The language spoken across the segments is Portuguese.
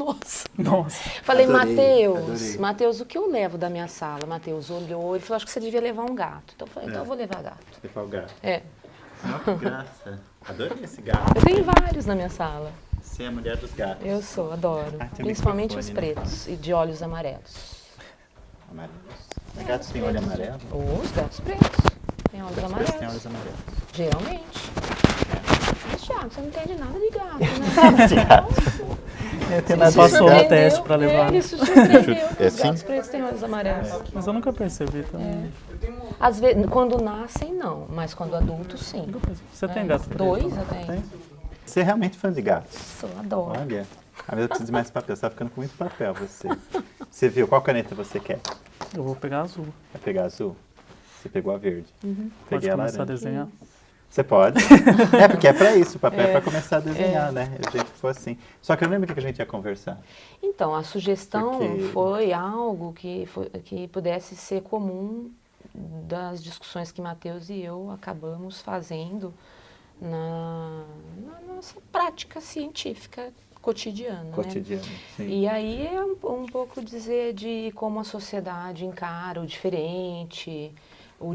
Nossa. Nossa. Falei, Adorei. Mateus, o que eu levo da minha sala? Mateus olhou, ele falou, acho que você devia levar um gato. Então eu falei, então eu vou levar gato. Levar o gato. É. Ah, que graça. Adorei esse gato. Eu tenho vários na minha sala. Você é a mulher dos gatos. Eu sou, adoro. Ah, tem um Principalmente os microfone, né? pretos e de olhos amarelos. Amarelos. Gatos têm olho amarelo? Os gatos pretos. Tem olhos Os amarelos. pretos têm olhos amarelos. Geralmente. Mas, Thiago, você não entende nada de gato, né? Passou no teste pra levar. Ele se surpreendeu. É Os assim? gatos pretos têm olhos amarelos. Mas eu nunca percebi também. Às vezes, quando nascem, não. Mas quando adultos, sim. Você tem gato preto? 2 eu tenho. Tem? Você é realmente fã de gatos? Sou, adoro. Olha, a eu preciso de mais papel. Você tá ficando com muito papel, você. Você viu? Qual caneta você quer? Eu vou pegar azul. Vai pegar azul? Você pegou a verde. Pode Peguei a começar a laranja. desenhar? Você pode. É, porque é pra isso. O papel é pra começar a desenhar, né? A gente for assim. Só que eu não lembro o que a gente ia conversar. Então, a sugestão Porque- foi algo que pudesse ser comum das discussões que Mateus e eu acabamos fazendo na nossa prática científica cotidiana. Né? Cotidiano, sim. E aí é um pouco dizer de como a sociedade encara o diferente, o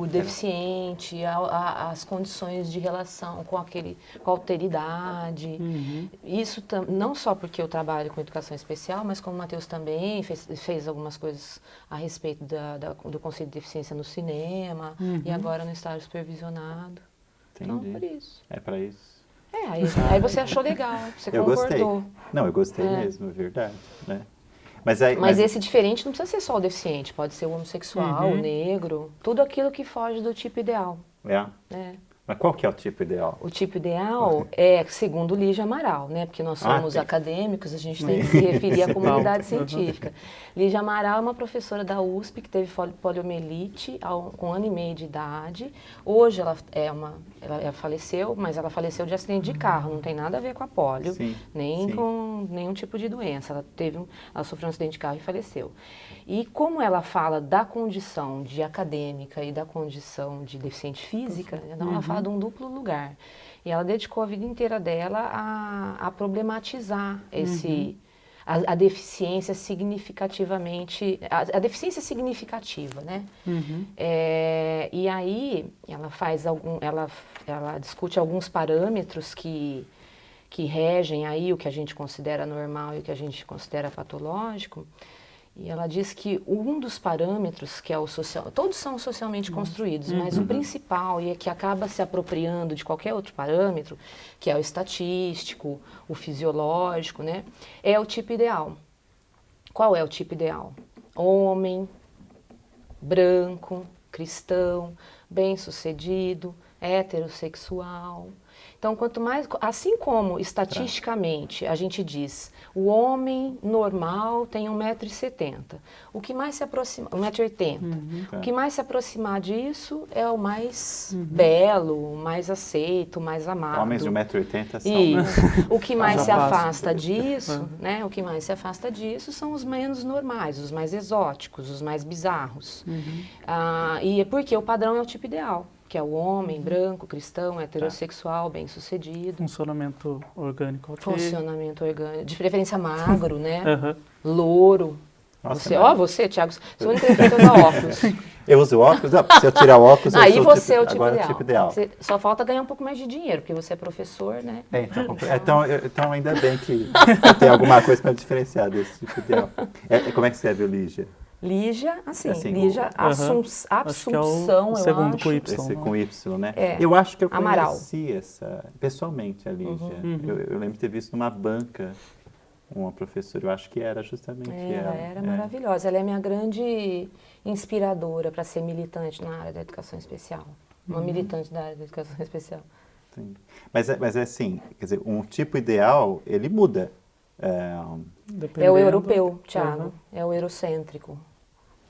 deficiente, as condições de relação com a alteridade. Isso não só porque eu trabalho com educação especial, mas como o Mateus também fez algumas coisas a respeito do conceito de deficiência no cinema e agora no estágio supervisionado. Então, Entendi. por isso. É pra isso. Aí você achou legal, você Eu concordou. gostei. Não, eu gostei mesmo, é verdade. Né? Mas Esse diferente não precisa ser só o deficiente, pode ser o homossexual, o negro, tudo aquilo que foge do tipo ideal. É. Né? Mas qual que é o tipo ideal? O tipo ideal é, segundo Lígia Amaral, né? Porque nós somos tem. acadêmicos, a gente tem que se referir à comunidade científica. Lígia Amaral é uma professora da USP que teve poliomielite com 1 ano e meio de idade. Hoje ela faleceu, mas ela faleceu de acidente de carro, não tem nada a ver com a polio, nem com nenhum tipo de doença. Ela sofreu um acidente de carro e faleceu. E como ela fala da condição de acadêmica e da condição de deficiente física, então ela fala de um duplo lugar. E ela dedicou a vida inteira dela a problematizar a deficiência significativamente, a deficiência significativa, né? E aí ela discute alguns parâmetros que regem aí o que a gente considera normal e o que a gente considera patológico. E ela diz que um dos parâmetros, que é o social, todos são socialmente construídos, mas o principal, e é que acaba se apropriando de qualquer outro parâmetro, que é o estatístico, o fisiológico, né, é o tipo ideal. Qual é o tipo ideal? Homem, branco, cristão, bem-sucedido, heterossexual. Então, quanto mais, assim como estatisticamente a gente diz, o homem normal tem 1,70 m. O que mais se aproxima, 1,80 m. O que mais se aproximar disso é o mais belo, o mais aceito, o mais amado. Homens de 1,80 m são... Isso. O que mais se afasta disso, né? O que mais se afasta disso são os menos normais, os mais exóticos, os mais bizarros. E é porque o padrão é o tipo ideal, que é o homem branco, cristão, heterossexual, bem-sucedido. Funcionamento orgânico. Funcionamento orgânico, de preferência magro, né? Louro. Nossa, você, Thiago, sou única que usa óculos. Eu uso óculos? Se eu tirar o óculos, Aí eu você é o tipo agora ideal. É o tipo ideal. Só falta ganhar um pouco mais de dinheiro, porque você é professor, né? Então ainda bem que tem alguma coisa para diferenciar desse tipo ideal. Como é que escreve o Lígia? Lígia, assim, Lígia, Assunção, o eu segundo acho. com Y. Esse com Y, né? É. Eu acho que eu Amaral. conheci pessoalmente a Lígia. Eu lembro de ter visto numa banca uma professora, eu acho que era justamente ela. Ela era maravilhosa, ela é minha grande inspiradora para ser militante na área da educação especial. Uma militante da área da educação especial. Entendi. Mas é assim, quer dizer, um tipo ideal, ele muda. É o europeu, Thiago, é o eurocêntrico.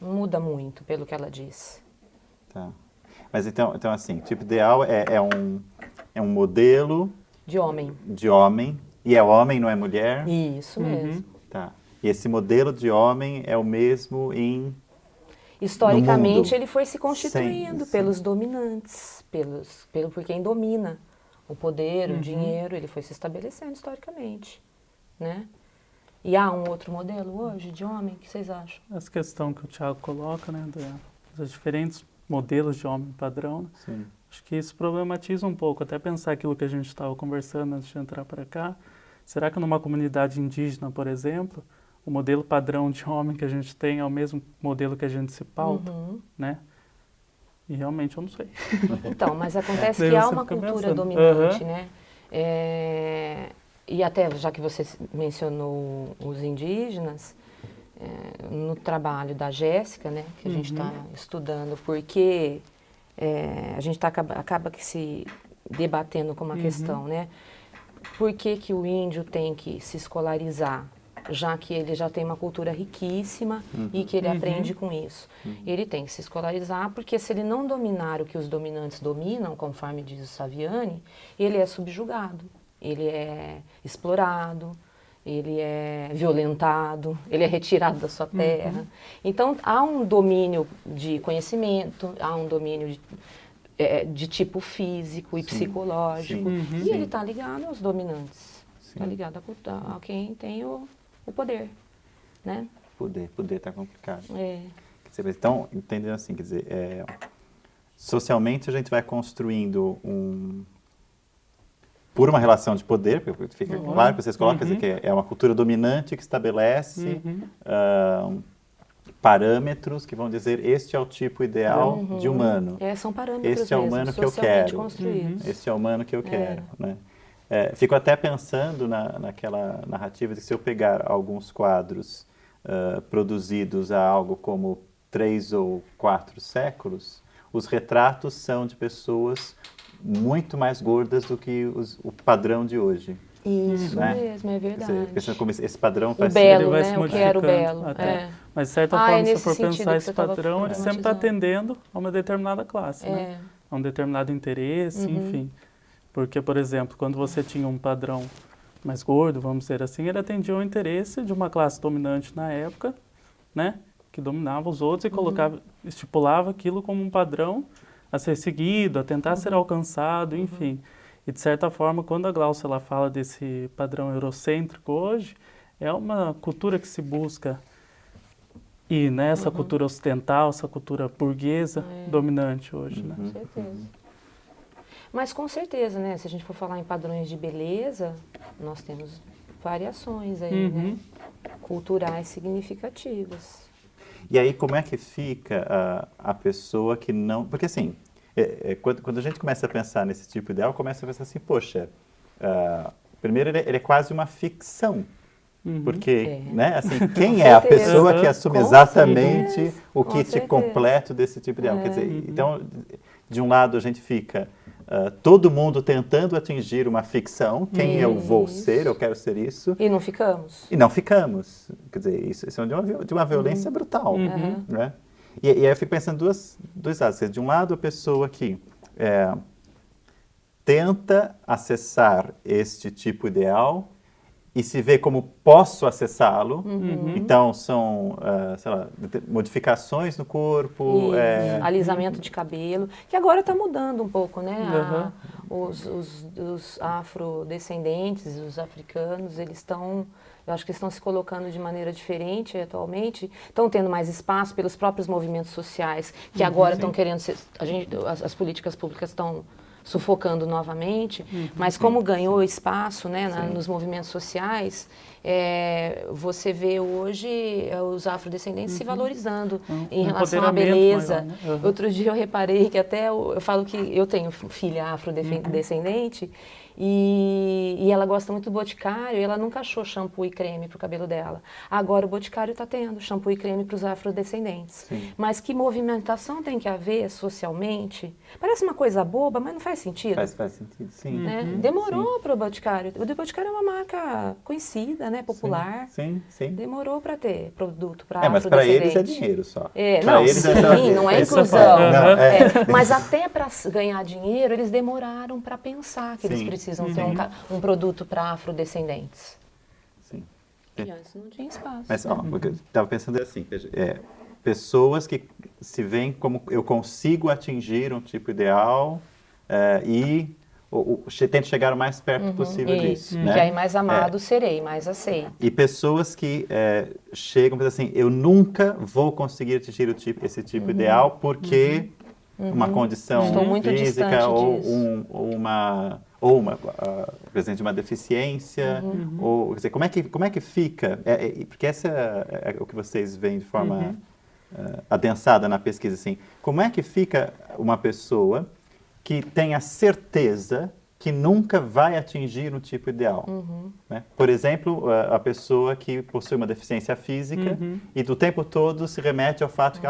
Não muda muito, pelo que ela disse. Tá. Mas então assim, tipo ideal é um modelo... De homem. De homem. E é homem, não é mulher? Isso mesmo. Tá. E esse modelo de homem é o mesmo Historicamente, ele foi se constituindo pelos dominantes, por quem domina o poder, o dinheiro, ele foi se estabelecendo historicamente, né? E há um outro modelo hoje de homem? O que vocês acham? Essa questão que o Thiago coloca, né, dos diferentes modelos de homem padrão, né? Sim. Acho que isso problematiza um pouco, até pensar aquilo que a gente estava conversando antes de entrar para cá. Será que numa comunidade indígena, por exemplo, o modelo padrão de homem que a gente tem é o mesmo modelo que a gente se pauta, né? E realmente eu não sei. Então, mas acontece que há uma cultura dominante, né? E até, já que você mencionou os indígenas, no trabalho da Jéssica, né, que a gente está estudando, porque a gente acaba que se debatendo com uma questão, né? Por que que o índio tem que se escolarizar, já que ele já tem uma cultura riquíssima e que ele aprende com isso? Ele tem que se escolarizar porque se ele não dominar o que os dominantes dominam, conforme diz o Saviani, ele é subjugado, ele é explorado, ele é violentado, ele é retirado da sua terra. Então, há um domínio de conhecimento, há um domínio de tipo físico e psicológico, e ele está ligado aos dominantes, está ligado a quem tem o poder, né? Poder está complicado. Então, entendendo assim, quer dizer, socialmente a gente vai construindo por uma relação de poder, porque fica claro que vocês colocam, quer dizer, que é uma cultura dominante que estabelece parâmetros que vão dizer este é o tipo ideal de humano. São parâmetros este é o humano que eu quero. Este é o humano que eu quero. Né? Fico até pensando naquela narrativa de que se eu pegar alguns quadros produzidos há algo como 3 ou 4 séculos, os retratos são de pessoas muito mais gordas do que o padrão de hoje. Isso né? mesmo, é verdade. Pensando como esse padrão o vai belo, ele vai né? se O que era o belo. Mas, de certa forma, se nesse for sentido pensar que esse você tava padrão, ele sempre está atendendo a uma determinada classe, né? A um determinado interesse, enfim. Porque, por exemplo, quando você tinha um padrão mais gordo, vamos dizer assim, ele atendia o interesse de uma classe dominante na época, né? Que dominava os outros e estipulava aquilo como um padrão a ser seguido, a tentar ser alcançado, enfim. E, de certa forma, quando a Glaucia ela fala desse padrão eurocêntrico hoje, é uma cultura que se busca ir nessa cultura ocidental, essa cultura burguesa dominante hoje, né? Com certeza. Mas, com certeza, né? Se a gente for falar em padrões de beleza, nós temos variações aí, né? Culturais significativas. E aí, como é que fica a pessoa que não... Porque, assim, quando a gente começa a pensar nesse tipo de ideal, começa a pensar assim, poxa, primeiro ele é quase uma ficção. Porque, né, assim, quem é a pessoa que assume exatamente o kit completo desse tipo de ideal? Quer dizer, então, de um lado a gente fica... todo mundo tentando atingir uma ficção, quem eu vou ser, eu quero ser isso. E não ficamos. E não ficamos. Quer dizer, isso é de uma violência brutal. Né? E aí eu fico pensando dois lados. De um lado, a pessoa que tenta acessar este tipo ideal e se vê como posso acessá-lo. Então, são, sei lá, modificações no corpo. Alisamento de cabelo, que agora está mudando um pouco, né? Os afrodescendentes, os africanos, eles estão... Eu acho que estão se colocando de maneira diferente atualmente, estão tendo mais espaço pelos próprios movimentos sociais, que agora estão querendo ser... As políticas públicas estão sufocando novamente, mas como ganhou espaço, né, nos movimentos sociais, você vê hoje os afrodescendentes se valorizando em relação à beleza. Maior, né? Outro dia eu reparei que até eu falo que eu tenho filha afrodescendente e ela gosta muito do Boticário e ela nunca achou shampoo e creme para o cabelo dela. Agora o Boticário está tendo shampoo e creme para os afrodescendentes. Mas que movimentação tem que haver socialmente? Parece uma coisa boba, mas não faz sentido. Faz sentido, sim. Né? Demorou para o Boticário. O Boticário é uma marca conhecida, né? Popular. Sim. Demorou para ter produto para mas para eles é dinheiro só. Não é inclusão. Mas até para ganhar dinheiro, eles demoraram para pensar que eles precisam ter um produto para afrodescendentes. Sim. E antes não tinha espaço. Mas, o que eu estava pensando assim, pessoas que se veem como eu consigo atingir um tipo ideal e tento chegar o mais perto possível disso. Né? Que aí mais amado serei, mais aceito. E pessoas que chegam e dizem assim, eu nunca vou conseguir atingir esse tipo ideal porque uma condição física ou presente uma deficiência, ou quer dizer, como é que fica? Porque essa é o que vocês veem de forma adensada na pesquisa, assim. Como é que fica uma pessoa que tem a certeza que nunca vai atingir um tipo ideal? Né? Por exemplo, a pessoa que possui uma deficiência física e do tempo todo se remete ao fato que,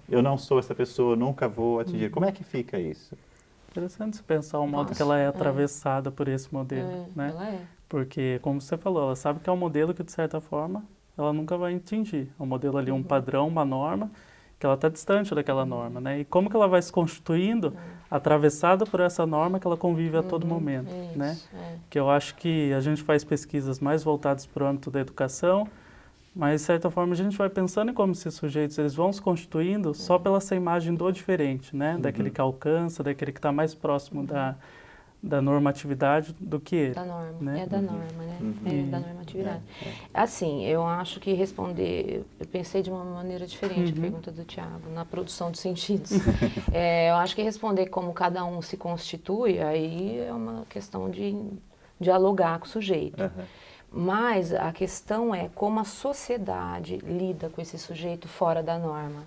eu não sou essa pessoa, nunca vou atingir. Como é que fica isso? Interessante pensar o modo que ela é atravessada por esse modelo, né? Ela é. Porque, como você falou, ela sabe que é um modelo que, de certa forma, ela nunca vai atingir. É um modelo ali, um padrão, uma norma, que ela está distante daquela norma, né? E como que ela vai se constituindo atravessada por essa norma que ela convive a todo momento, né? Que eu acho que a gente faz pesquisas mais voltadas para o âmbito da educação, mas, de certa forma, a gente vai pensando em como esses sujeitos eles vão se constituindo só pela essa imagem do diferente, né? Daquele que alcança, daquele que está mais próximo da normatividade do que ele. Da norma, né? É da norma, né? Da normatividade. Assim, eu acho que eu pensei de uma maneira diferente a pergunta do Tiago, na produção de sentidos. Eu acho que responder como cada um se constitui, aí é uma questão de dialogar com o sujeito. Mas a questão é como a sociedade lida com esse sujeito fora da norma.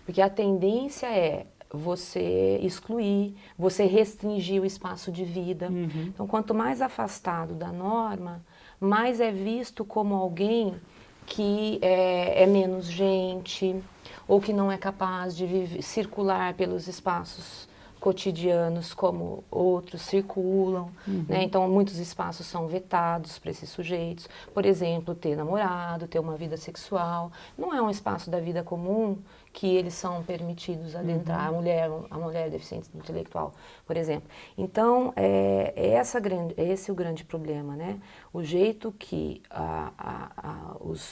Porque a tendência é você excluir, você restringir o espaço de vida. Então, quanto mais afastado da norma, mais é visto como alguém que é menos gente, ou que não é capaz de circular pelos espaços cotidianos como outros circulam, né? Então muitos espaços são vetados para esses sujeitos. Por exemplo, ter namorado, ter uma vida sexual, não é um espaço da vida comum que eles são permitidos adentrar. A mulher deficiente intelectual, por exemplo. Então esse é o grande problema, né? O jeito que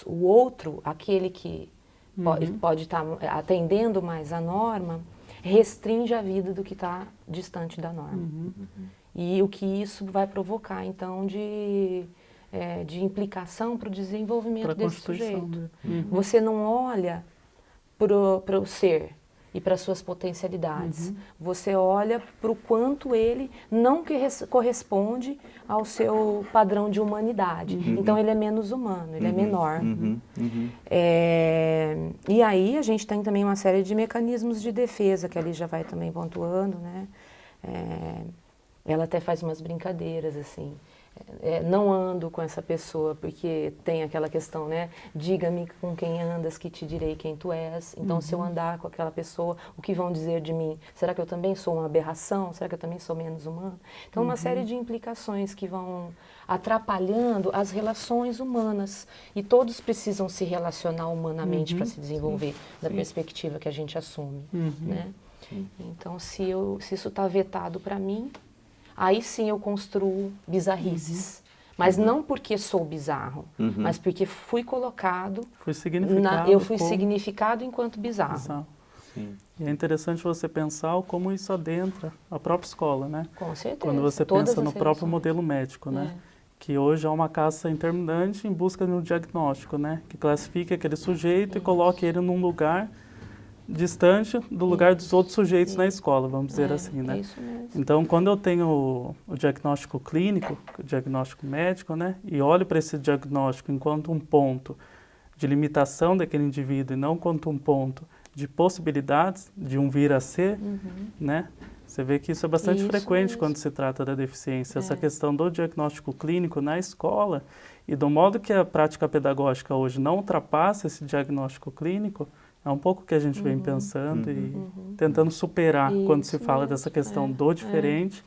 o outro, aquele que pode estar atendendo mais a norma, restringe a vida do que está distante da norma. E o que isso vai provocar, então, de implicação para o desenvolvimento desse sujeito. Você não olha para o ser e para as suas potencialidades. Você olha para o quanto ele não corresponde ao seu padrão de humanidade. Então, ele é menos humano, ele é menor. E aí, a gente tem também uma série de mecanismos de defesa, que ali já vai também pontuando, né? Ela até faz umas brincadeiras, assim. Não ando com essa pessoa, porque tem aquela questão, né? Diga-me com quem andas, que te direi quem tu és. Então, se eu andar com aquela pessoa, o que vão dizer de mim? Será que eu também sou uma aberração? Será que eu também sou menos humano? Então, uma série de implicações que vão atrapalhando as relações humanas. E todos precisam se relacionar humanamente para se desenvolver, da perspectiva que a gente assume, né? Então, se isso está vetado para mim, aí sim eu construo bizarrices. Mas não porque sou bizarro, mas porque fui colocado... eu fui significado enquanto bizarro. Sim. E é interessante você pensar como isso adentra a própria escola, né? Com certeza. Quando você pensa no próprio modelo médico, né? Que hoje é uma caça interminante em busca de um diagnóstico, né? Que classifique aquele sujeito e coloque ele num lugar distante do lugar dos outros sujeitos na escola, vamos dizer assim, né? Isso mesmo. Então, quando eu tenho o diagnóstico clínico, o diagnóstico médico, né? E olho para esse diagnóstico enquanto um ponto de limitação daquele indivíduo e não quanto um ponto de possibilidades de um vir a ser, né? Você vê que isso é bastante frequente quando se trata da deficiência. Essa questão do diagnóstico clínico na escola e do modo que a prática pedagógica hoje não ultrapassa esse diagnóstico clínico, é um pouco que a gente vem pensando e tentando superar quando se fala dessa questão do diferente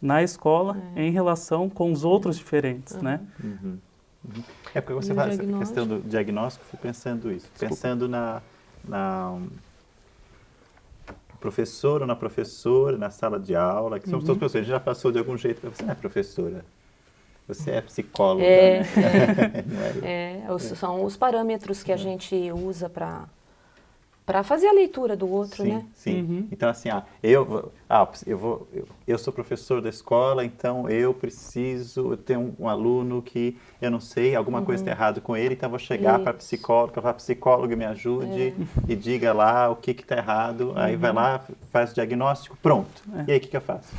na escola em relação com os outros diferentes, né? Porque você fala essa questão do diagnóstico, eu fui pensando isso. Pensando na professor ou na professora, na sala de aula, que somos todos professores, a gente já passou de algum jeito, você não é professora, você é psicóloga. Né? São os parâmetros que a gente usa para para fazer a leitura do outro, sim, né? Sim. Uhum. Então, assim, eu sou professor da escola, então eu tenho um aluno que eu não sei, alguma coisa está errado com ele, então eu vou chegar para a psicóloga me ajude e diga lá o que está errado, aí vai lá, faz o diagnóstico, pronto. E aí o que eu faço?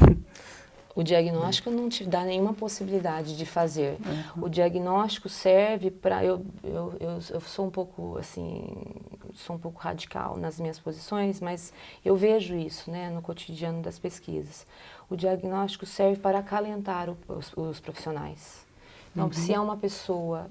O diagnóstico não te dá nenhuma possibilidade de fazer. O diagnóstico serve para... Eu sou um pouco, assim, sou um pouco radical nas minhas posições, mas eu vejo isso, né, no cotidiano das pesquisas. O diagnóstico serve para acalentar os profissionais. Então, se é uma pessoa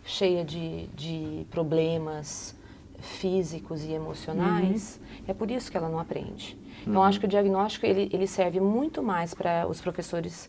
cheia de problemas físicos e emocionais, é por isso que ela não aprende. Então, acho que o diagnóstico ele serve muito mais para os professores,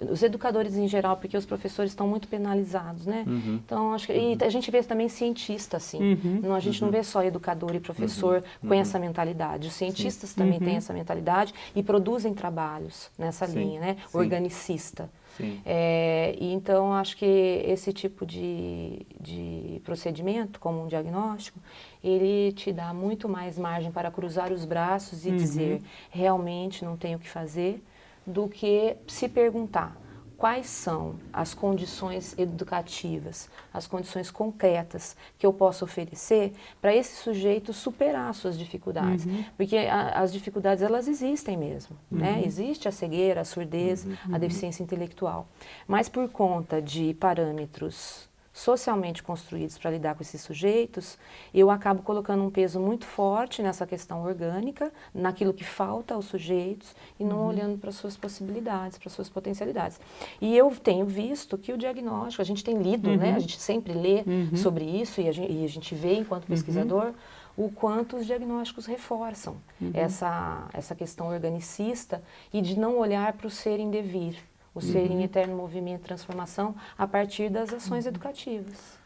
os educadores em geral, porque os professores estão muito penalizados, né? Então, acho que, e a gente vê também cientista, assim. Não, a gente não vê só educador e professor com essa mentalidade. Os cientistas também têm essa mentalidade e produzem trabalhos nessa linha, né? Organicista. E então, acho que esse tipo de procedimento, como um diagnóstico, ele te dá muito mais margem para cruzar os braços e dizer, realmente não tenho o que fazer, do que se perguntar quais são as condições educativas, as condições concretas que eu posso oferecer para esse sujeito superar suas dificuldades. Porque as dificuldades, elas existem mesmo, né? Existe a cegueira, a surdez, a deficiência intelectual. Mas por conta de parâmetros socialmente construídos para lidar com esses sujeitos, eu acabo colocando um peso muito forte nessa questão orgânica, naquilo que falta aos sujeitos e não olhando para suas possibilidades, para suas potencialidades. E eu tenho visto que o diagnóstico, a gente tem lido, né? A gente sempre lê sobre isso e a gente vê, enquanto pesquisador, o quanto os diagnósticos reforçam essa questão organicista e de não olhar para o ser em devir, o ser em eterno movimento de transformação a partir das ações educativas.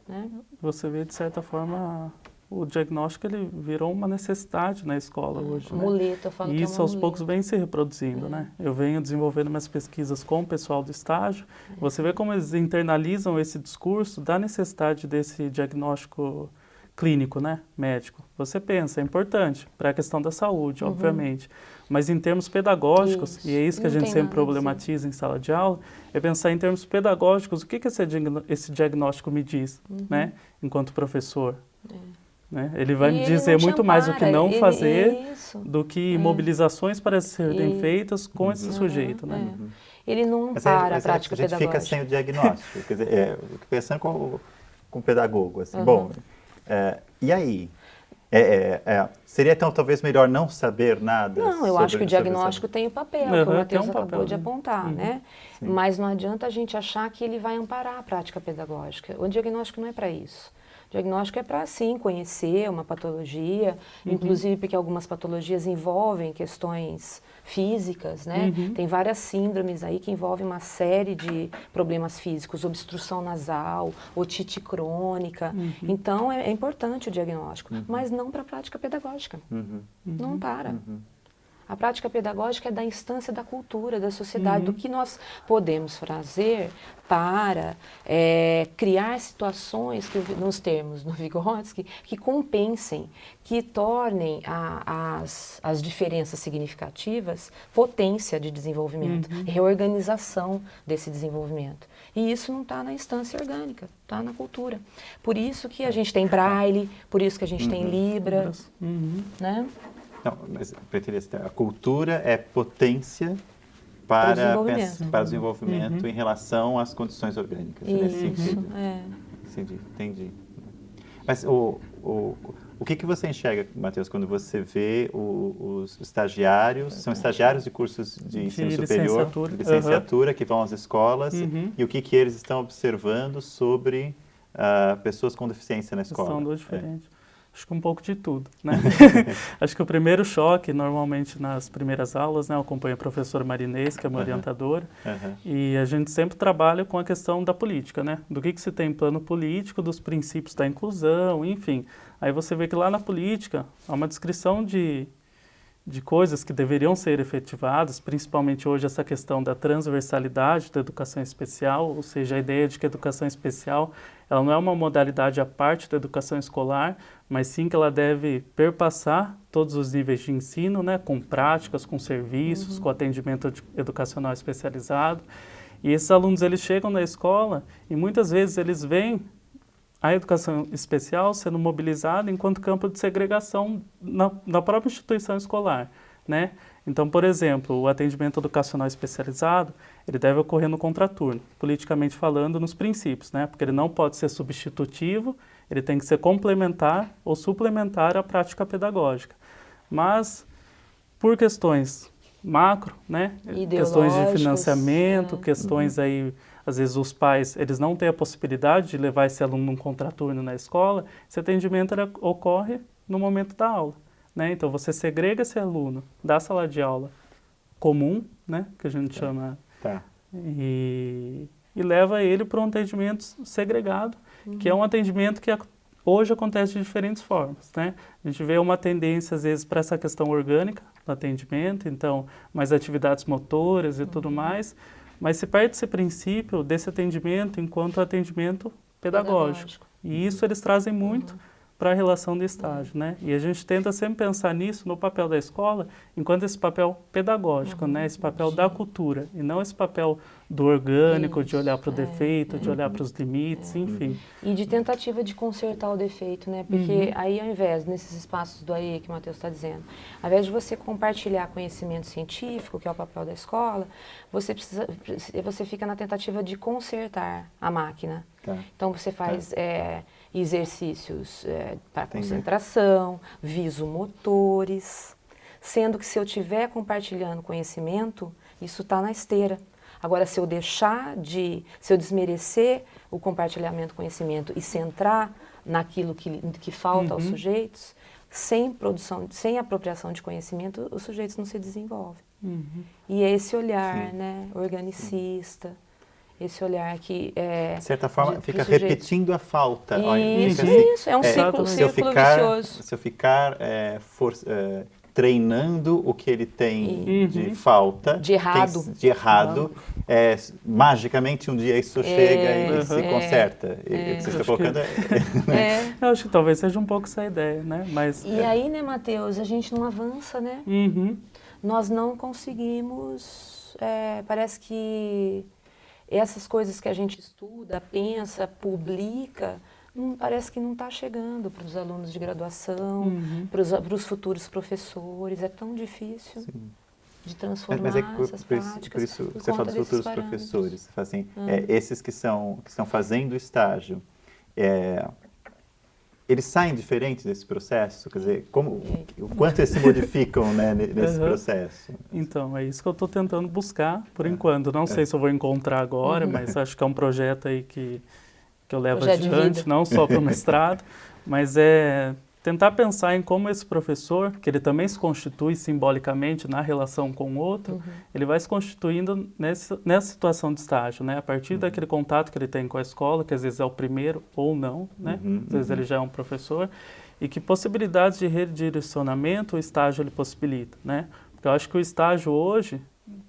Né? Você vê, de certa forma, o diagnóstico ele virou uma necessidade na escola hoje. Né? Muleta, eu falo e que isso é uma aos poucos vem se reproduzindo. Né? Eu venho desenvolvendo minhas pesquisas com o pessoal do estágio. Você vê como eles internalizam esse discurso da necessidade desse diagnóstico clínico, né, médico. Você pensa, é importante para a questão da saúde, obviamente, mas em termos pedagógicos, e é isso que a gente sempre problematiza em sala de aula, é pensar em termos pedagógicos, o que esse diagnóstico me diz, né, enquanto professor. Né? Ele vai me dizer muito mais o que não fazer do que mobilizações para serem feitas com esse sujeito. Né? Ele não para a prática pedagógica. A gente fica sem o diagnóstico, quer dizer, pensando com o pedagogo, assim, bom... e aí? Seria então talvez melhor não saber nada? Não, eu acho que o diagnóstico tem o papel, que o Matheus acabou de apontar, né? Mas não adianta a gente achar que ele vai amparar a prática pedagógica. O diagnóstico não é para isso. O diagnóstico é para, sim, conhecer uma patologia, inclusive porque algumas patologias envolvem questões físicas, né? Tem várias síndromes aí que envolvem uma série de problemas físicos, obstrução nasal, otite crônica. Então, é importante o diagnóstico, mas não para a prática pedagógica. Não para. A prática pedagógica é da instância da cultura, da sociedade, do que nós podemos fazer para criar situações, nos termos do Vygotsky, que compensem, que tornem as diferenças significativas potência de desenvolvimento, reorganização desse desenvolvimento. E isso não está na instância orgânica, está na cultura. Por isso que a gente tem Braille, por isso que a gente tem Libra, né? Não, mas a cultura é potência para o desenvolvimento em relação às condições orgânicas. Isso, Entendi. Mas o que você enxerga, Matheus, quando você vê os estagiários, são estagiários de cursos de ensino superior, de licenciatura, que vão às escolas, e o que eles estão observando sobre pessoas com deficiência na escola? São duas diferentes. Acho que um pouco de tudo, né? Acho que o primeiro choque, normalmente nas primeiras aulas, né? Eu acompanho a professora Marinês, que é uma orientadora, e a gente sempre trabalha com a questão da política, né? Do que se tem em plano político, dos princípios da inclusão, enfim. Aí você vê que lá na política há uma descrição de de coisas que deveriam ser efetivadas, principalmente hoje essa questão da transversalidade da educação especial, ou seja, a ideia de que a educação especial ela não é uma modalidade à parte da educação escolar, mas sim que ela deve perpassar todos os níveis de ensino, né, com práticas, com serviços, com atendimento educacional especializado. E esses alunos eles chegam na escola e muitas vezes eles veem a educação especial sendo mobilizada enquanto campo de segregação na própria instituição escolar, né? Então, por exemplo, o atendimento educacional especializado, ele deve ocorrer no contraturno, politicamente falando, nos princípios, né? Porque ele não pode ser substitutivo, ele tem que ser complementar ou suplementar à prática pedagógica. Mas, por questões macro, né? Questões de financiamento, questões aí... Às vezes os pais, eles não têm a possibilidade de levar esse aluno num contraturno na escola, esse atendimento ocorre no momento da aula, né? Então você segrega esse aluno da sala de aula comum, né? Que a gente chama, e leva ele para um atendimento segregado, que é um atendimento que hoje acontece de diferentes formas, né? A gente vê uma tendência às vezes para essa questão orgânica do atendimento, então mais atividades motoras e tudo mais, mas se perde esse princípio desse atendimento enquanto atendimento pedagógico. E isso eles trazem muito para a relação do estágio, né? E a gente tenta sempre pensar nisso, no papel da escola, enquanto esse papel pedagógico, né? Esse papel da cultura, e não esse papel do orgânico, de olhar para o defeito, de olhar para os limites, enfim. E de tentativa de consertar o defeito, né? Porque aí, ao invés, nesses espaços do AE que o Matheus está dizendo, ao invés de você compartilhar conhecimento científico, que é o papel da escola, você fica na tentativa de consertar a máquina. Então, você faz exercícios para concentração, visomotores, sendo que se eu estiver compartilhando conhecimento, isso está na esteira. Agora, se eu desmerecer o compartilhamento do conhecimento e centrar naquilo que falta aos sujeitos, sem apropriação de conhecimento, os sujeitos não se desenvolvem. E é esse olhar, né, organicista, esse olhar que de certa forma, fica repetindo a falta. Isso, é um círculo vicioso. Se eu ficar treinando o que ele tem de falta, de errado, magicamente um dia isso chega e se conserta. O que você está colocando Eu acho que talvez seja um pouco essa ideia, né? Mas, aí, né, Matheus, a gente não avança, né? Nós não conseguimos, parece que essas coisas que a gente estuda, pensa, publica, parece que não está chegando para os alunos de graduação, para os futuros professores. É tão difícil de transformar essas práticas. Por isso você fala dos futuros professores. Você fala assim, esses que estão fazendo estágio, eles saem diferentes desse processo? Quer dizer, o quanto eles se modificam, né, nesse processo? Então, é isso que eu estou tentando buscar, por enquanto. Não sei se eu vou encontrar agora, mas acho que é um projeto aí que eu levo adiante, não só para o mestrado, mas tentar pensar em como esse professor, que ele também se constitui simbolicamente na relação com o outro, ele vai se constituindo nessa situação de estágio, né? A partir daquele contato que ele tem com a escola, que às vezes é o primeiro ou não, né? Às vezes ele já é um professor, e que possibilidades de redirecionamento o estágio ele possibilita, né? Porque eu acho que o estágio hoje,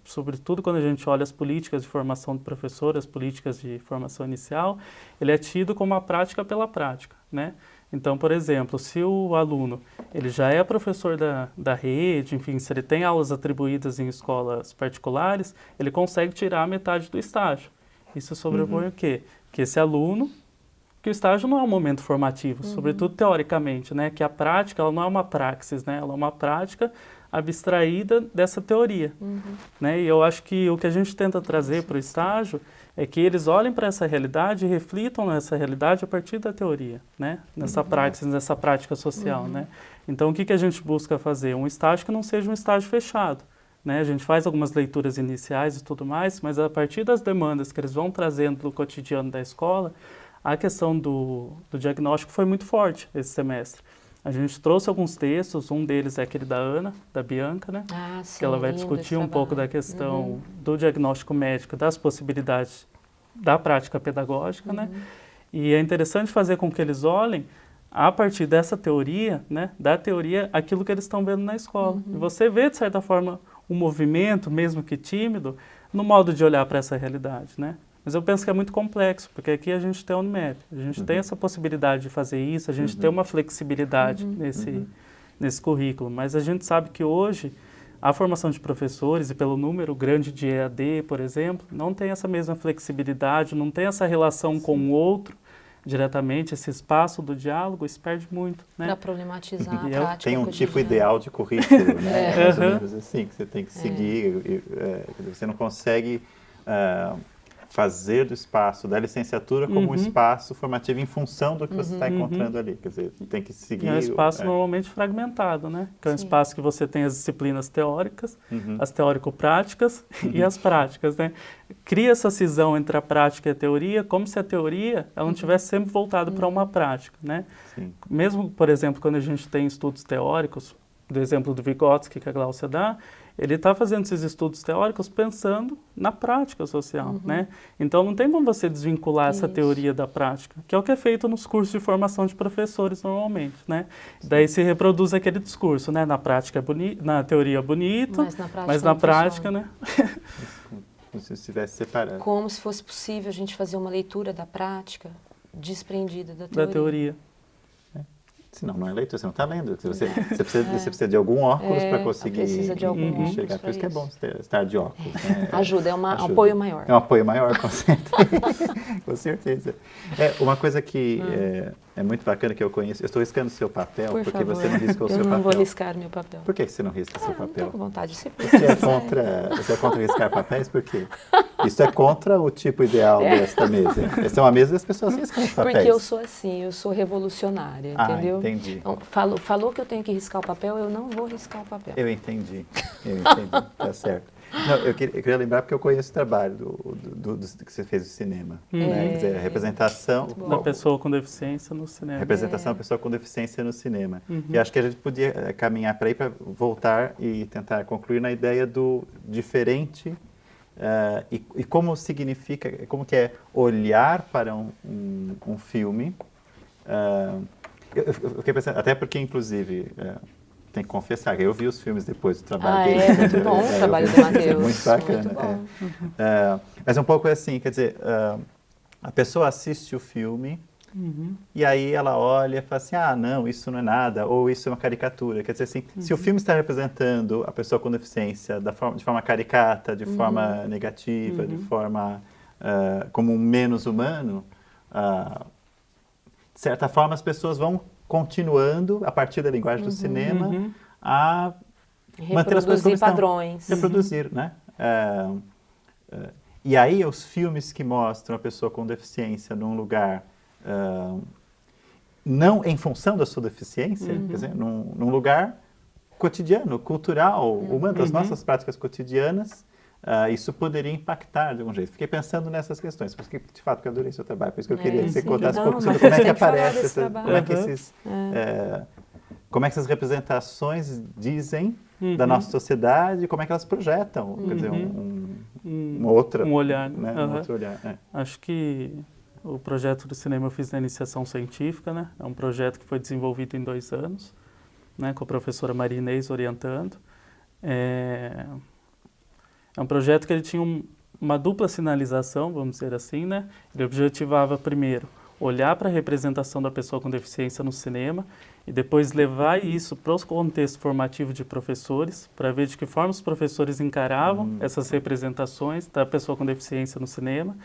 sobretudo quando a gente olha as políticas de formação de professor, as políticas de formação inicial, ele é tido como a prática pela prática, né? Então, por exemplo, se o aluno ele já é professor da rede, enfim, se ele tem aulas atribuídas em escolas particulares, ele consegue tirar metade do estágio. Isso sobrepõe o quê? Que esse aluno, que o estágio não é um momento formativo, sobretudo teoricamente, né? Que a prática ela não é uma praxis, né? Ela é uma prática abstraída dessa teoria, né? E eu acho que o que a gente tenta trazer para o estágio é que eles olhem para essa realidade e reflitam nessa realidade a partir da teoria, né? Nessa praxis, nessa prática social, né? Então, o que a gente busca fazer? Um estágio que não seja um estágio fechado, né? A gente faz algumas leituras iniciais e tudo mais, mas a partir das demandas que eles vão trazendo do cotidiano da escola, a questão do diagnóstico foi muito forte esse semestre. A gente trouxe alguns textos, um deles é aquele da Ana, da Bianca, né? Sim, que ela vai discutir um pouco da questão do diagnóstico médico, das possibilidades da prática pedagógica, né? E é interessante fazer com que eles olhem a partir dessa teoria, né, da teoria, aquilo que eles estão vendo na escola. E você vê, de certa forma, um movimento, mesmo que tímido, no modo de olhar para essa realidade, né? Mas eu penso que é muito complexo, porque aqui a gente tem a Unimap, a gente tem essa possibilidade de fazer isso, a gente tem uma flexibilidade nesse currículo, mas a gente sabe que hoje a formação de professores, e pelo número grande de EAD, por exemplo, não tem essa mesma flexibilidade, não tem essa relação com o outro diretamente, esse espaço do diálogo, isso perde muito, né? Para problematizar a prática tem um cotidiana. tipo ideal de currículo, né? Mais ou menos assim, que você tem que seguir. Você não consegue fazer do espaço da licenciatura como um espaço formativo em função do que você está encontrando ali. Quer dizer, tem que seguir... É um espaço normalmente fragmentado, né? Que é um espaço que você tem as disciplinas teóricas, as teórico-práticas e as práticas, né? Cria essa cisão entre a prática e a teoria, como se a teoria ela não tivesse sempre voltado para uma prática, né? Sim. Mesmo, por exemplo, quando a gente tem estudos teóricos, do exemplo do Vygotsky que a Glaucia dá, ele está fazendo esses estudos teóricos pensando na prática social, né? Então não tem como você desvincular essa teoria da prática, que é o que é feito nos cursos de formação de professores normalmente, né? Daí se reproduz aquele discurso, né? Na prática é bonito, na teoria é bonito, mas na prática, né? Como se estivesse separado. Como se fosse possível a gente fazer uma leitura da prática desprendida da teoria. Da teoria. Senão não é leitura, você não está lendo. Você precisa de algum óculos para conseguir enxergar. Por isso que é bom estar de óculos. Né? Ajuda, um apoio maior. É um apoio maior, com certeza. Com certeza. Uma coisa que é muito bacana que eu conheço, eu estou riscando o seu papel, Por porque favor. você não riscou o seu papel. Eu papel. não vou riscar meu papel. Por que você não risca o seu papel? Não estou com vontade de ser Você é contra riscar papéis? Por quê? Isso é contra o tipo ideal desta mesa. Essa é uma mesa das pessoas riscam os papéis. Porque eu sou assim, eu sou revolucionária, entendeu? Entendi. Então, falou que eu tenho que riscar o papel, eu não vou riscar o papel. Eu entendi, tá certo. Não, eu queria lembrar porque eu conheço o trabalho do que você fez do cinema. Né? Quer dizer, a representação... Da pessoa com deficiência no cinema. Representação da pessoa com deficiência no cinema. E acho que a gente podia caminhar para aí para voltar e tentar concluir na ideia do diferente e como significa, como que é olhar para um filme. Eu fiquei pensando, até porque, inclusive... tem que confessar que eu vi os filmes depois do trabalho dele. É muito bom o trabalho do Matheus. Muito bacana. Mas um pouco assim, quer dizer, a pessoa assiste o filme e aí ela olha e fala assim, não, isso não é nada, ou isso é uma caricatura. Quer dizer assim, se o filme está representando a pessoa com deficiência de forma caricata, de forma negativa, de forma como um menos humano, de certa forma as pessoas vão continuando, a partir da linguagem do cinema, a manter as coisas como estão. Padrões. Reproduzir, né? E aí os filmes que mostram a pessoa com deficiência num lugar, não em função da sua deficiência, quer dizer, num lugar cotidiano, cultural, humano, das nossas práticas cotidianas, isso poderia impactar de algum jeito. Fiquei pensando nessas questões, porque de fato eu adorei seu trabalho, por isso que eu queria que você contasse um pouco sobre como é que aparece, como é que essas representações dizem da nossa sociedade, como é que elas projetam, quer dizer, um olhar, né? Um outro olhar. Acho que o projeto do cinema eu fiz na iniciação científica, né? É um projeto que foi desenvolvido em 2 anos, né? Com a professora Maria Inês orientando. É um projeto que ele tinha uma dupla sinalização, vamos dizer assim, né? Ele objetivava, primeiro, olhar para a representação da pessoa com deficiência no cinema e depois levar isso para o contexto formativo de professores, para ver de que forma os professores encaravam essas representações da pessoa com deficiência no cinema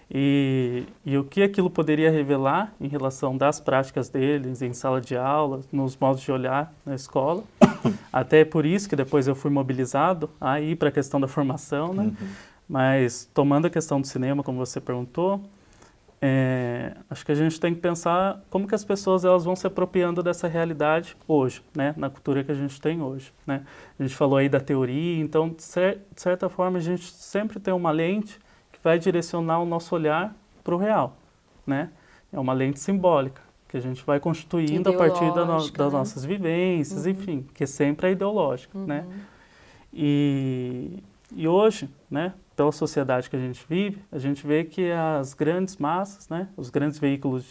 e o que aquilo poderia revelar em relação das práticas deles em sala de aula, nos modos de olhar na escola. Até por isso que depois eu fui mobilizado a ir para a questão da formação, né? Mas tomando a questão do cinema, como você perguntou, acho que a gente tem que pensar como que as pessoas elas vão se apropriando dessa realidade hoje, né? Na cultura que a gente tem hoje, né? A gente falou aí da teoria, então, de certa forma, a gente sempre tem uma lente que vai direcionar o nosso olhar para o real, né? É uma lente simbólica, que a gente vai constituindo a partir das nossas vivências, enfim, que sempre é ideológica, né? E hoje, né, pela sociedade que a gente vive, a gente vê que as grandes massas, né, os grandes veículos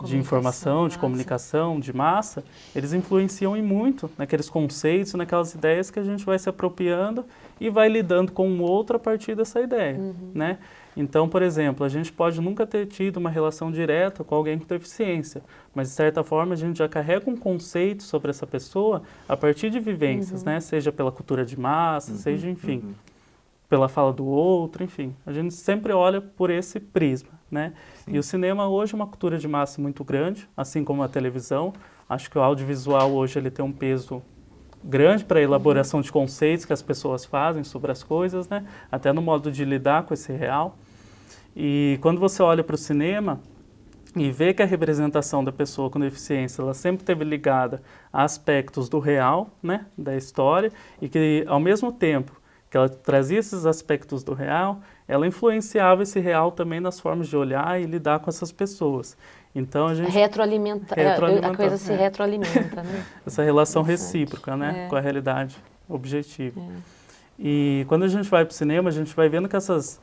de informação, de comunicação, de massa, eles influenciam e muito naqueles conceitos, naquelas ideias que a gente vai se apropriando e vai lidando com o outro a partir dessa ideia, né? Então, por exemplo, a gente pode nunca ter tido uma relação direta com alguém com deficiência, mas de certa forma a gente já carrega um conceito sobre essa pessoa a partir de vivências, né? Seja pela cultura de massa, seja, enfim, pela fala do outro, enfim. A gente sempre olha por esse prisma, né? Sim. E o cinema hoje é uma cultura de massa muito grande, assim como a televisão. Acho que o audiovisual hoje ele tem um peso grande para a elaboração de conceitos que as pessoas fazem sobre as coisas, né? Até no modo de lidar com esse real. E quando você olha para o cinema e vê que a representação da pessoa com deficiência ela sempre esteve ligada a aspectos do real, né? Da história, e que ao mesmo tempo que ela trazia esses aspectos do real, ela influenciava esse real também nas formas de olhar e lidar com essas pessoas. Então a gente... a coisa se retroalimenta, né? Essa relação recíproca, né? Com a realidade objetiva. E quando a gente vai para o cinema, a gente vai vendo que essas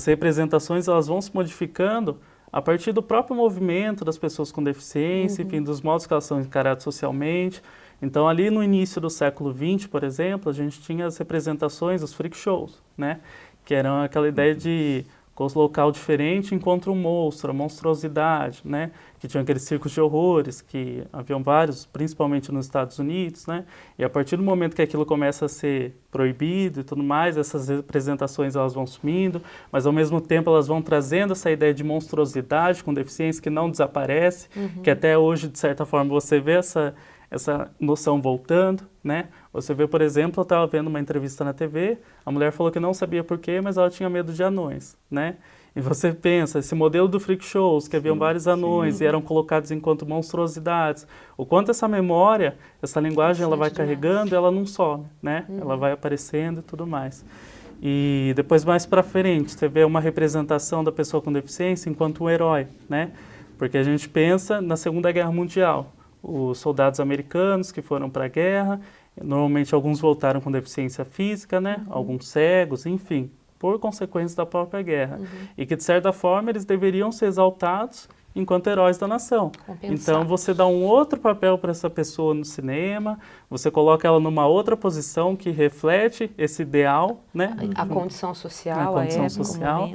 representações elas vão se modificando a partir do próprio movimento das pessoas com deficiência, enfim, dos modos que elas são encaradas socialmente. Então, ali no início do século XX, por exemplo, a gente tinha as representações, os freak shows, né? Que eram aquela ideia de colocar o diferente encontra um monstro, a monstruosidade, né? Que tinham aqueles circos de horrores, que haviam vários, principalmente nos Estados Unidos, né? E a partir do momento que aquilo começa a ser proibido e tudo mais, essas representações elas vão sumindo, mas ao mesmo tempo elas vão trazendo essa ideia de monstruosidade com deficiência que não desaparece, que até hoje, de certa forma, você vê essa noção voltando, né? Você vê, por exemplo, eu estava vendo uma entrevista na TV, a mulher falou que não sabia por quê, mas ela tinha medo de anões, né? E você pensa, esse modelo do freak shows, que haviam vários anões e eram colocados enquanto monstruosidades, o quanto essa memória, essa linguagem, ela vai carregando, ela não some, né? Ela vai aparecendo e tudo mais. E depois, mais para frente, você vê uma representação da pessoa com deficiência enquanto um herói, né? Porque a gente pensa na Segunda Guerra Mundial, os soldados americanos que foram para a guerra, normalmente alguns voltaram com deficiência física, né? Alguns cegos, enfim, por consequências da própria guerra. E que, de certa forma, eles deveriam ser exaltados enquanto heróis da nação. Então, você dá um outro papel para essa pessoa no cinema, você coloca ela numa outra posição que reflete esse ideal, né? A condição social, a condição social.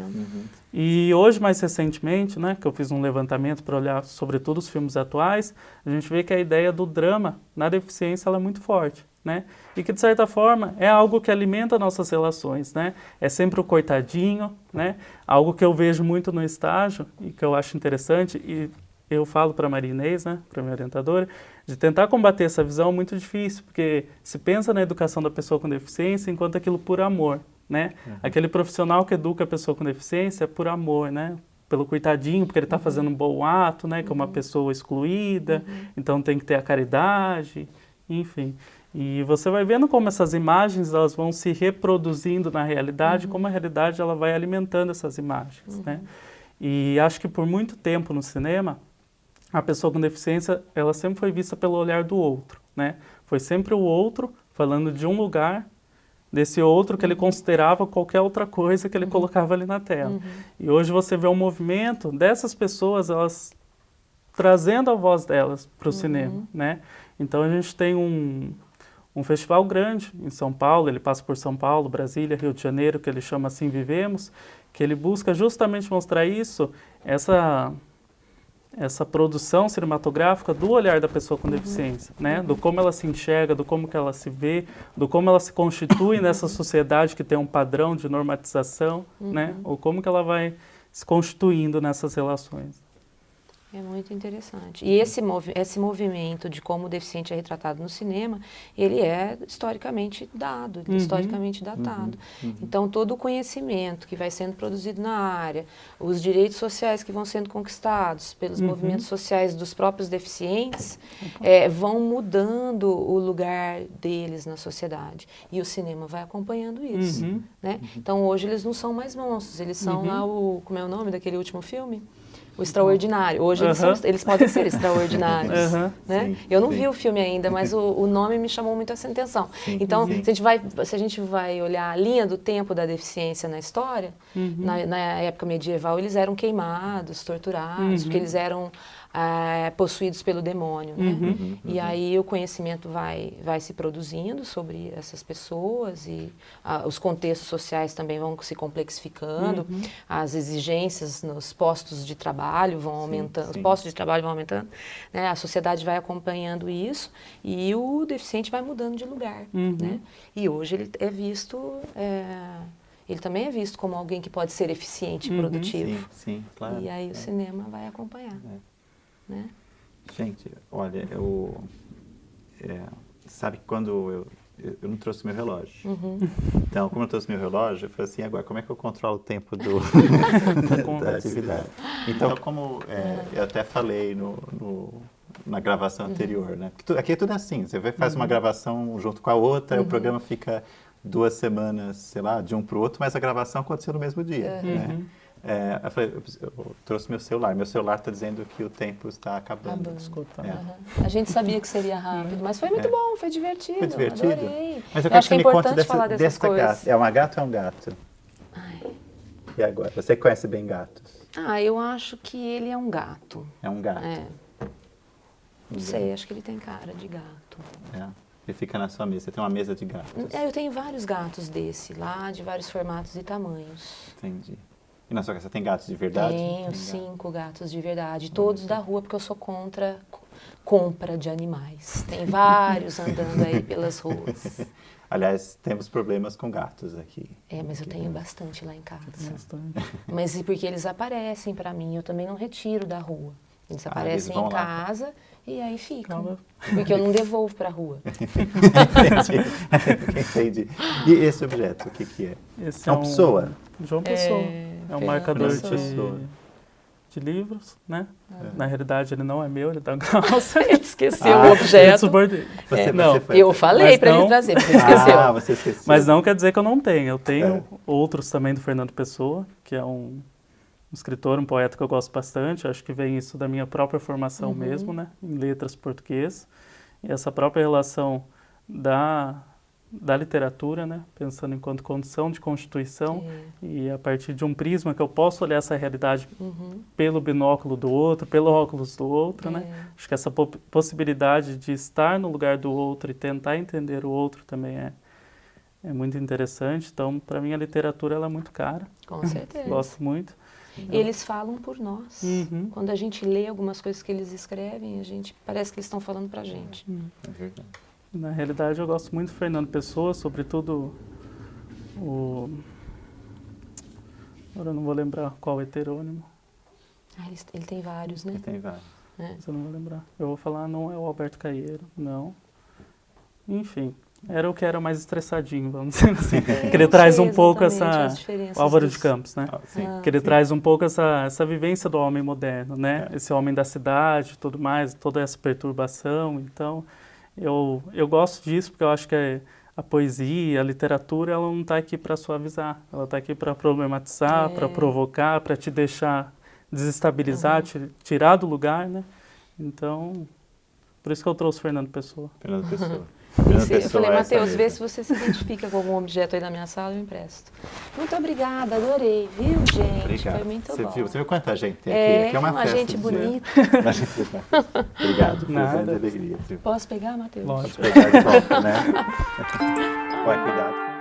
E hoje, mais recentemente, né, que eu fiz um levantamento para olhar sobretudo os filmes atuais, a gente vê que a ideia do drama na deficiência ela é muito forte, né? E que, de certa forma, é algo que alimenta nossas relações, né? É sempre o coitadinho, né? Algo que eu vejo muito no estágio e que eu acho interessante, e eu falo para a Maria Inês, né, para a minha orientadora, de tentar combater essa visão é muito difícil, porque se pensa na educação da pessoa com deficiência enquanto aquilo por amor, né? Aquele profissional que educa a pessoa com deficiência é por amor, né? Pelo coitadinho, porque ele está fazendo um bom ato, né? Que é uma pessoa excluída, então tem que ter a caridade, enfim. E você vai vendo como essas imagens elas vão se reproduzindo na realidade, como a realidade ela vai alimentando essas imagens, né? E acho que por muito tempo no cinema, a pessoa com deficiência, ela sempre foi vista pelo olhar do outro, né? Foi sempre o outro falando de um lugar, desse outro que ele considerava qualquer outra coisa que ele colocava ali na tela. E hoje você vê um movimento dessas pessoas, elas trazendo a voz delas para o cinema, né? Então a gente tem um festival grande em São Paulo, ele passa por São Paulo, Brasília, Rio de Janeiro, que ele chama Assim Vivemos, que ele busca justamente mostrar isso, essa produção cinematográfica do olhar da pessoa com deficiência, né? Do como ela se enxerga, do como que ela se vê, do como ela se constitui nessa sociedade que tem um padrão de normatização, né? Ou como que ela vai se constituindo nessas relações. É muito interessante. E esse movimento de como o deficiente é retratado no cinema, ele é historicamente dado, historicamente datado. Então, todo o conhecimento que vai sendo produzido na área, os direitos sociais que vão sendo conquistados pelos movimentos sociais dos próprios deficientes, vão mudando o lugar deles na sociedade. E o cinema vai acompanhando isso, né? Então, hoje eles não são mais monstros, eles são lá como é o nome daquele último filme? o extraordinário. Hoje eles podem ser extraordinários. Né? Sim, eu não vi o filme ainda, mas o nome me chamou muito essa atenção. Sim, então, se a gente vai olhar a linha do tempo da deficiência na história, na época medieval eles eram queimados, torturados, porque eles eram possuídos pelo demônio, né? E aí o conhecimento vai se produzindo sobre essas pessoas e os contextos sociais também vão se complexificando, as exigências nos postos de trabalho vão aumentando, os postos de trabalho vão aumentando, né? A sociedade vai acompanhando isso e o deficiente vai mudando de lugar, né? E hoje ele é visto... ele também é visto como alguém que pode ser eficiente e produtivo. Sim, claro. E aí o cinema vai acompanhar. Né? Gente, olha, sabe que quando eu não trouxe meu relógio. Então, como eu trouxe meu relógio, eu falei assim, agora, como é que eu controlo o tempo da atividade? Então, como eu até falei na gravação anterior, né? Aqui é tudo assim, você faz uma gravação junto com a outra, o programa fica 2 semanas, sei lá, de um para o outro, mas a gravação aconteceu no mesmo dia, né? Eu falei, eu trouxe meu celular está dizendo que o tempo está acabando. A gente sabia que seria rápido, mas foi muito bom, foi divertido. Foi divertido? Adorei. Mas eu quero acho que é importante falar dessas coisas. Gata. É uma gata ou é um gato? E agora? Você conhece bem gatos? Eu acho que ele é um gato. É um gato? Não sei, acho que ele tem cara de gato. Ele fica na sua mesa. Você tem uma mesa de gatos? Eu tenho vários gatos desse lá, de vários formatos e tamanhos. Entendi. E na sua casa tem gatos de verdade? Tenho 5 gatos de verdade, todos da rua, porque eu sou contra compra de animais. Tem vários andando aí pelas ruas. Aliás, temos problemas com gatos aqui. Mas eu tenho bastante lá em casa. Mas porque eles aparecem para mim, eu também não retiro da rua. Eles aparecem em casa e aí ficam. Porque eu não devolvo para a rua. Entendi. E esse objeto, o que é? Esse é uma pessoa? João Pessoa. É um marcador de livros, né? Na realidade, ele não é meu, ele tá com nossa. Ele esqueceu o objeto. Eu falei para ele trazer, você esqueceu. Você esqueceu. Mas não quer dizer que eu não tenho. Eu tenho outros também do Fernando Pessoa, que é um escritor, um poeta que eu gosto bastante. Acho que vem isso da minha própria formação mesmo, né? Em letras português. E essa própria relação da literatura, né? Pensando enquanto condição de constituição e a partir de um prisma que eu posso olhar essa realidade pelo binóculo do outro, pelo óculos do outro, né? Acho que essa possibilidade de estar no lugar do outro e tentar entender o outro também é muito interessante. Então, para mim, a literatura ela é muito cara. Com certeza. Gosto muito. Eles falam por nós. Quando a gente lê algumas coisas que eles escrevem, parece que eles estão falando para a gente. É verdade. Na realidade, eu gosto muito do Fernando Pessoa, sobretudo agora eu não vou lembrar qual heterônimo. Ele tem vários, né? Ele tem vários. Mas eu não vou lembrar. Eu vou falar, não é o Alberto Caeiro, não. Enfim, era o que era mais estressadinho, vamos dizer assim. Que ele traz um pouco o Álvaro de Campos, né? Que ele traz um pouco essa vivência do homem moderno, né? Esse homem da cidade, tudo mais, toda essa perturbação. Então, eu gosto disso porque eu acho que a poesia, a literatura, ela não está aqui para suavizar. Ela está aqui para problematizar, para provocar, para te deixar desestabilizar, te tirar do lugar, né? Então, por isso que eu trouxe Fernando Pessoa. Fernando Pessoa. Eu falei, Matheus, vê se você se identifica com algum objeto aí na minha sala, eu empresto. Muito obrigada, adorei, viu, gente? Obrigado. Foi muito bom. Você viu quanta gente tem aqui? Aqui é uma festa. Gente bonita. Obrigado, foi grande alegria. Posso pegar, Matheus? Pode pegar de volta, né? Vai, cuidado.